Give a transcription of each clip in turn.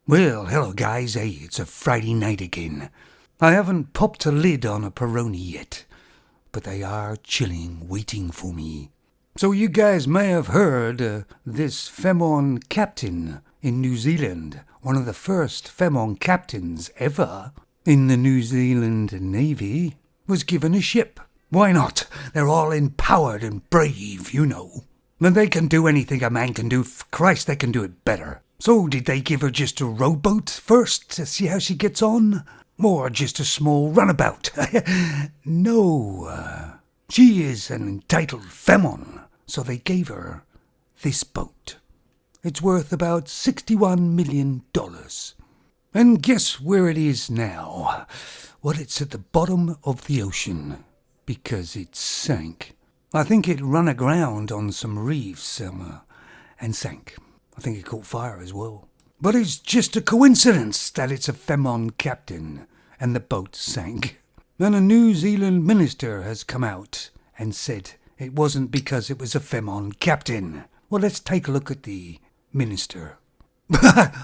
Well, hello guys, hey, it's a Friday night again. I haven't popped a lid on a Peroni yet, but they are chilling, waiting for me. So you guys may have heard this Femon captain in New Zealand, one of the first Femon captains ever in the New Zealand Navy, was given a ship. Why not? They're all empowered and brave, you know. And they can do anything a man can do. Christ, they can do it better. So did they give her just a rowboat first to see how she gets on? Or just a small runabout? No. She is an entitled Femon, so they gave her this boat. It's worth about $61 million. And guess where it is now? Well, it's at the bottom of the ocean, because it sank. I think it run aground on some reefs and sank. I think it caught fire as well. But it's just a coincidence that it's a Femon captain and the boat sank. Then a New Zealand minister has come out and said it wasn't because it was a Femon captain. Well, let's take a look at the minister.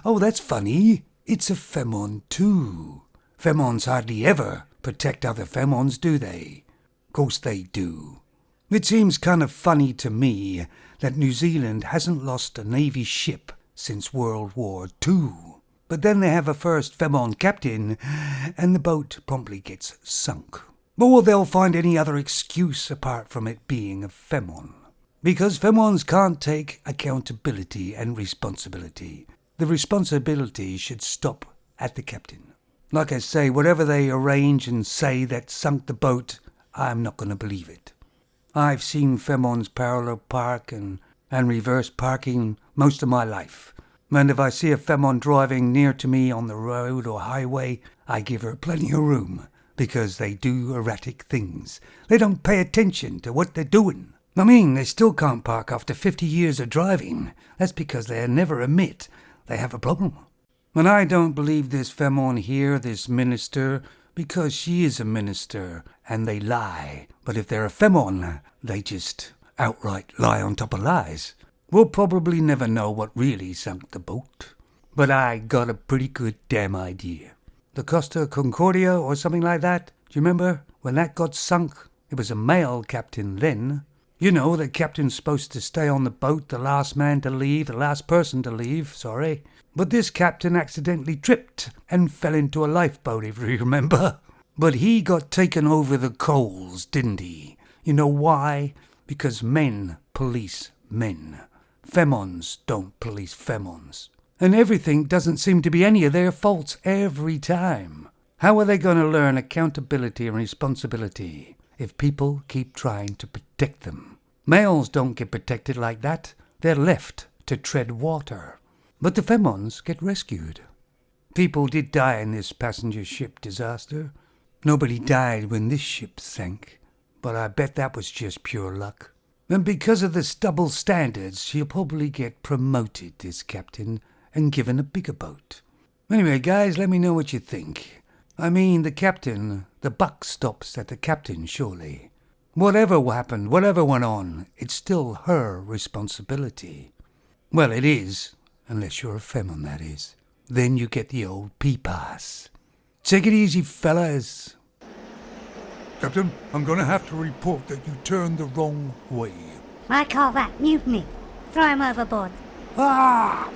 Oh, that's funny. It's a Femon too. Femons hardly ever protect other Femons, do they? Of course they do. It seems kind of funny to me that New Zealand hasn't lost a Navy ship since World War II. But then they have a first Femon captain, and the boat promptly gets sunk. Or they'll find any other excuse apart from it being a Femon. Because Femons can't take accountability and responsibility. The responsibility should stop at the captain. Like I say, whatever they arrange and say that sunk the boat, I'm not going to believe it. I've seen Femons parallel park and reverse parking most of my life. And if I see a Femon driving near to me on the road or highway, I give her plenty of room, because they do erratic things. They don't pay attention to what they're doing. I mean, they still can't park after 50 years of driving. That's because they never admit they have a problem. And I don't believe this Femon here, this minister, because she is a minister, and they lie. But if they're a Femon, they just outright lie on top of lies. We'll probably never know what really sunk the boat. But I got a pretty good damn idea. The Costa Concordia or something like that? Do you remember when that got sunk? It was a male captain then. You know, the captain's supposed to stay on the boat, the last person to leave, sorry. But this captain accidentally tripped and fell into a lifeboat, if you remember. But he got taken over the coals, didn't he? You know why? Because men police men. Femons don't police Femons. And everything doesn't seem to be any of their faults every time. How are they going to learn accountability and responsibility if people keep trying to protect them? Males don't get protected like that. They're left to tread water. But the Femons get rescued. People did die in this passenger ship disaster. Nobody died when this ship sank, but I bet that was just pure luck. And because of the double standards, she'll probably get promoted, this captain, and given a bigger boat. Anyway, guys, let me know what you think. I mean, the buck stops at the captain, surely. Whatever happened, whatever went on, it's still her responsibility. Well, it is, unless you're a Femon, that is. Then you get the old P-Pass. Take it easy, fellas. Captain, I'm going to have to report that you turned the wrong way. I call that mutiny. Throw him overboard. Ah!